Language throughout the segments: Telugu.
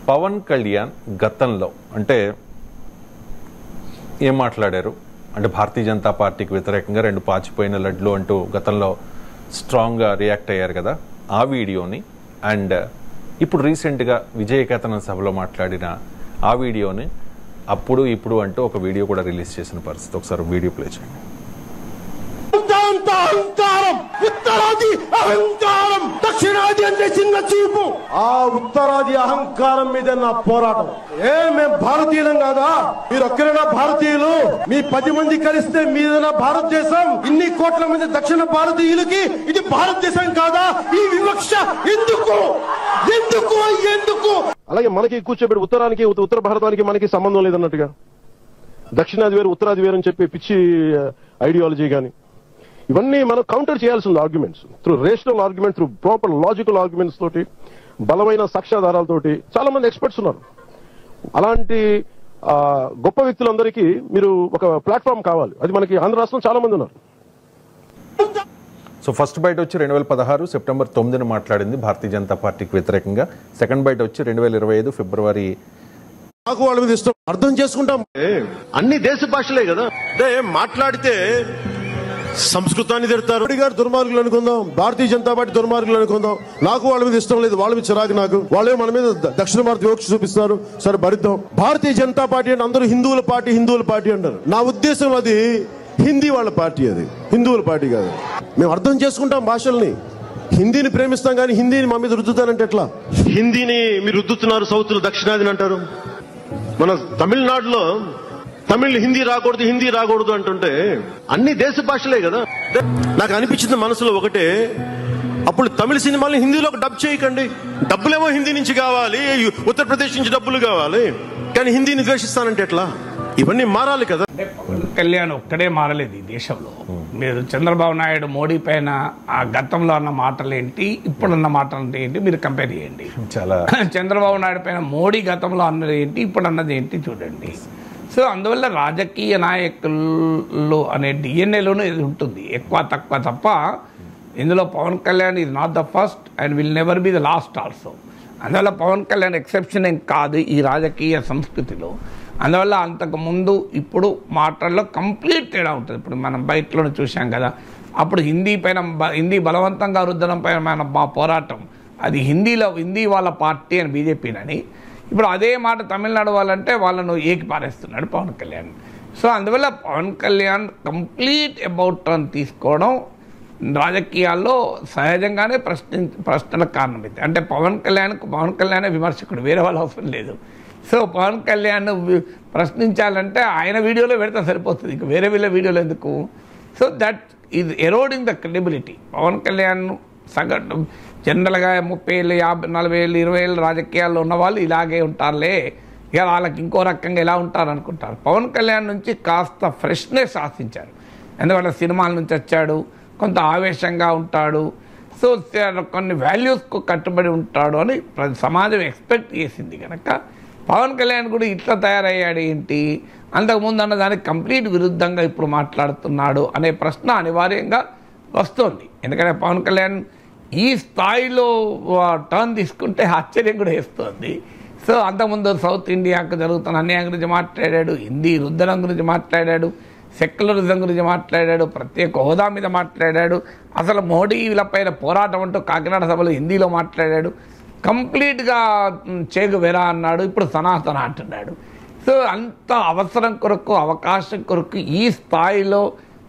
పవన్ కళ్యాణ్ గతంలో అంటే ఏం మాట్లాడారు అంటే భారతీయ జనతా పార్టీకి వ్యతిరేకంగా 2 పాచిపోయిన లడ్లు అంటూ గతంలో స్ట్రాంగ్గా రియాక్ట్ అయ్యారు కదా, ఆ వీడియోని అండ్ ఇప్పుడు రీసెంట్గా విజయకేతనం సభలో మాట్లాడిన ఆ వీడియోని అప్పుడు ఇప్పుడు అంటూ ఒక వీడియో కూడా రిలీజ్ చేసిన పరిస్థితి. ఒకసారి వీడియో ప్లే చేయండి. అహంకారం, ఉత్తరాది అహంకారం, దక్షిణాది అంటే చిన్న చూపు. ఆ ఉత్తరాది అహంకారం మీద నా పోరాటం. మేము భారతీయులం కాదా? మీరు ఒక్కరైనా భారతీయులు? మీ 10 మంది కలిస్తే మీదైనా భారతదేశం. ఇన్ని కోట్ల మంది దక్షిణ భారతీయులకి ఇది భారతదేశం కాదా? ఈ వివక్ష ఎందుకు ఎందుకు ఎందుకు? అలాగే మనకి కూర్చోబెట్టి ఉత్తరానికి ఉత్తర భారతానికి మనకి సంబంధం లేదన్నట్టుగా, దక్షిణాది వేరు ఉత్తరాది వేరు అని చెప్పి పిచ్చి ఐడియాలజీ కానీ ఇవన్నీ మనం కౌంటర్ చేయాల్సి ఉంది. Arguments through rational argument, through proper logical arguments తోటి, బలమైన సాక్ష్యాధారాలతోటి. చాలా మంది ఎక్స్పర్ట్స్ ఉన్నారు. అలాంటి గొప్ప వ్యక్తులందరికీ మీరు ఒక ప్లాట్ఫామ్ కావాలి. అది మనకి ఆంధ్ర రాష్ట్రంలో చాలా మంది ఉన్నారు. సో ఫస్ట్ బైట్ వచ్చి 2016 సెప్టెంబర్ 9న మాట్లాడింది భారతీయ జనతా పార్టీకి వ్యతిరేకంగా. సెకండ్ బైట్ వచ్చి 2025 ఫిబ్రవరి. నాకు వాళ్ళ మీద ఇష్టం, అర్థం చేసుకుంటాం. అన్ని దేశ భాషలే కదా. అంటే మాట్లాడితే సంస్కృతాన్ని తిడతారు. మోడీ గారు దుర్మార్గులు అనుకుందాం, భారతీయ జనతా పార్టీ దుర్మార్గులు అనుకుందాం. నాకు వాళ్ళ మీద ఇష్టం లేదు, వాళ్ళ మీద చిరాకు నాకు. వాళ్ళే మన మీద దక్షిణ భారత వివక్ష చూపిస్తారు. సరే భరిద్దాం. భారతీయ జనతా పార్టీ అంటే అందరూ హిందువుల పార్టీ అంటారు. నా ఉద్దేశం అది హిందీ వాళ్ళ పార్టీ, అది హిందువుల పార్టీ కాదు. మేము అర్థం చేసుకుంటాం భాషల్ని. హిందీని ప్రేమిస్తాం కానీ హిందీని మా మీద రుద్దుతానంటే ఎట్లా? హిందీని మీరు రుద్దుతున్నారు, సౌత్ లో దక్షిణాదిని అంటారు. మన తమిళనాడులో తమిళ్ హిందీ రాకూడదు అంటుంటే అన్ని దేశ భాషలే కదా. నాకు అనిపించింది మనసులో ఒకటే, అప్పుడు తమిళ సినిమాలు హిందీలో డబ్ చేయకండి. డబ్బులేమో హిందీ నుంచి కావాలి, ఉత్తరప్రదేశ్ నుంచి డబ్బులు కావాలి, కానీ హిందీని ద్వేషిస్తానంటే ఎట్లా? ఇవన్నీ మారాలి కదా. పవన్ కళ్యాణ్ ఒక్కడే మారలేదు ఈ దేశంలో. మీరు చంద్రబాబు నాయుడు మోడీ పైన ఆ గతంలో అన్న మాటలు ఏంటి, ఇప్పుడున్న మాటలు ఏంటి మీరు కంపేర్ చేయండి. చాలా చంద్రబాబు నాయుడు పైన మోడీ గతంలో అన్నది ఏంటి, ఇప్పుడు అన్నది ఏంటి చూడండి. సో అందువల్ల రాజకీయ నాయకులు అనే డిఎన్ఏలోనే ఇది ఉంటుంది, ఎక్కువ తక్కువ తప్ప. ఇందులో Pawan Kalyan is not the first and will never be the last also. అందువల్ల పవన్ కళ్యాణ్ ఎక్సెప్షన్ ఏం కాదు ఈ రాజకీయ సంస్కృతిలో. అందువల్ల అంతకు ముందు ఇప్పుడు మాటల్లో కంప్లీట్ తేడా ఉంటుంది. ఇప్పుడు మనం బయటలోనే చూసాం కదా, అప్పుడు హిందీ బలవంతంగా రుద్దడం పైన మా పోరాటం అది హిందీ వాళ్ళ పార్టీ అని బీజేపీనని. ఇప్పుడు అదే మాట తమిళనాడు వాళ్ళంటే వాళ్ళను ఏకి పారేస్తున్నాడు పవన్ కళ్యాణ్. సో అందువల్ల Pawan Kalyan complete about turn తీసుకోవడం రాజకీయాల్లో సహజంగానే ప్రశ్నలకు కారణమైంది. అంటే పవన్ కళ్యాణే విమర్శకుడు, వేరే వాళ్ళ అవసరం లేదు. సో పవన్ కళ్యాణ్ ప్రశ్నించాలంటే ఆయన వీడియోలో పెడితే సరిపోతుంది, ఇంక వేరే వీడియోలో ఎందుకు? So that is eroding the credibility. Pawan Kalyan సగటు జనరల్గా 30 ఏళ్ళు 50 40 ఏళ్ళు 20 ఏళ్ళు రాజకీయాల్లో ఉన్న వాళ్ళు ఇలాగే ఉంటారులే, ఇక వాళ్ళకి ఇంకో రకంగా ఎలా ఉంటారు అనుకుంటారు. పవన్ కళ్యాణ్ నుంచి కాస్త ఫ్రెష్నెస్ ఆశించారు. ఎందుకంటే సినిమాల నుంచి వచ్చాడు, కొంత ఆవేశంగా ఉంటాడు, సో కొన్ని వాల్యూస్కు కట్టుబడి ఉంటాడు అని సమాజం ఎక్స్పెక్ట్ చేసింది కనుక పవన్ కళ్యాణ్ కూడా ఇట్లా తయారయ్యాడు ఏంటి, అంతకుముందు అన్న దానికి కంప్లీట్ విరుద్ధంగా ఇప్పుడు మాట్లాడుతున్నాడు అనే ప్రశ్న అనివార్యంగా వస్తుంది. ఎందుకంటే పవన్ కళ్యాణ్ ఈ స్థాయిలో టర్న్ తీసుకుంటే ఆశ్చర్యం కూడా వేస్తుంది. సో అంతకుముందు సౌత్ ఇండియాకు జరుగుతున్న అన్యాయం గురించి మాట్లాడాడు, హిందీ రుద్దడం గురించి మాట్లాడాడు, సెక్యులరిజం గురించి మాట్లాడాడు, ప్రత్యేక హోదా మీద మాట్లాడాడు, అసలు మోడీలపైన పోరాటం అంటూ కాకినాడ సభలో హిందీలో మాట్లాడాడు, కంప్లీట్గా చేగు వెరా అన్నాడు, ఇప్పుడు సనాతన అంటున్నాడు. సో అంత అవసరం కొరకు అవకాశం కొరకు ఈ స్థాయిలో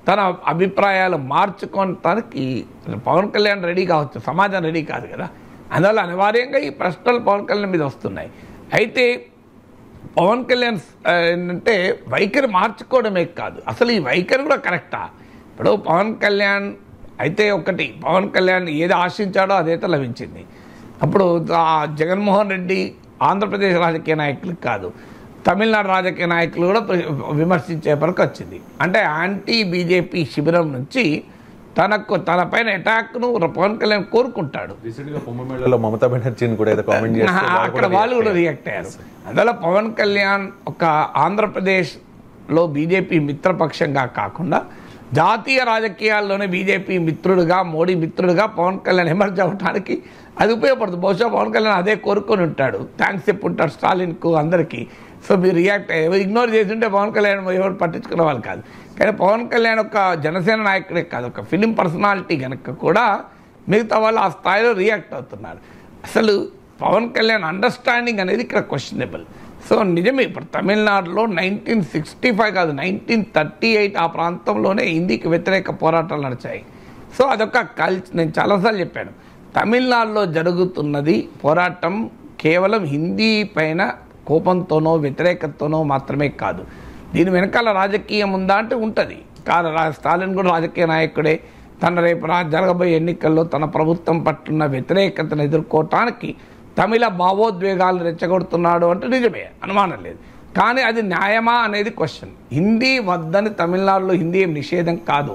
తన అభిప్రాయాలు మార్చుకోవటానికి పవన్ కళ్యాణ్ రెడీ కావచ్చు, సమాజం రెడీ కాదు కదా. అందువల్ల అనివార్యంగా ఈ ప్రశ్నలు పవన్ కళ్యాణ్ మీద వస్తున్నాయి. అయితే పవన్ కళ్యాణ్ ఏంటంటే వైఖరి మార్చుకోవడమే కాదు, అసలు ఈ వైఖరి కూడా కరెక్టా? ఇప్పుడు పవన్ కళ్యాణ్ అయితే ఒకటి, పవన్ కళ్యాణ్ ఏది ఆశించాడో అదైతే లభించింది. అప్పుడు జగన్మోహన్ రెడ్డి ఆంధ్రప్రదేశ్ రాజకీయ నాయకులకు కాదు, తమిళనాడు రాజకీయ నాయకులు కూడా విమర్శించే వరకు వచ్చింది. అంటే యాంటీ బీజేపీ శిబిరం నుంచి తన పైన అటాక్ను పవన్ కళ్యాణ్ కోరుకుంటాడు. మమతా బెనర్జీని కూడా అక్కడ వాళ్ళు కూడా రియాక్ట్ అయ్యారు. అందువల్ల పవన్ కళ్యాణ్ ఒక ఆంధ్రప్రదేశ్లో బీజేపీ మిత్రపక్షంగా కాకుండా జాతీయ రాజకీయాల్లోనే బీజేపీ మిత్రుడుగా, మోడీ మిత్రుడుగా పవన్ కళ్యాణ్ ఎమర్జ్ అవ్వడానికి అది ఉపయోగపడుతుంది. బహుశా పవన్ కళ్యాణ్ అదే కోరుకొని ఉంటాడు, థ్యాంక్స్ చెప్పుంటాడు స్టాలిన్కు అందరికీ. సో మీరు రియాక్ట్ ఇగ్నోర్ చేసి ఉంటే పవన్ కళ్యాణ్ ఎవరు పట్టించుకునే వాళ్ళు కాదు. కానీ పవన్ కళ్యాణ్ ఒక జనసేన నాయకుడే కాదు, ఒక ఫిలిం పర్సనాలిటీ కనుక కూడా మిగతా వాళ్ళు ఆ స్థాయిలో రియాక్ట్ అవుతున్నారు. అసలు పవన్ కళ్యాణ్ అండర్స్టాండింగ్ అనేది ఇక్కడ క్వశ్చనబుల్. సో నిజమే, ఇప్పుడు తమిళనాడులో 1965 కాదు 1938 ఆ ప్రాంతంలోనే హిందీకి వ్యతిరేక పోరాటాలు నడిచాయి. సో అదొక నేను చాలాసార్లు చెప్పాను, తమిళనాడులో జరుగుతున్నది పోరాటం కేవలం హిందీ పైన కోపంతోనో వ్యతిరేకతతోనో మాత్రమే కాదు, దీని వెనకాల రాజకీయం ఉందా అంటే ఉంటుంది. స్టాలిన్ కూడా రాజకీయ నాయకుడే. తన రేపు జరగబోయే ఎన్నికల్లో తన ప్రభుత్వం పట్ల వ్యతిరేకతను ఎదుర్కోవటానికి తమిళ భావోద్వేగాలు రెచ్చగొడుతున్నాడు అంటే నిజమే, అనుమానం లేదు. కానీ అది న్యాయమా అనేది క్వశ్చన్. హిందీ వద్దని తమిళనాడులో హిందీ నిషేధం కాదు,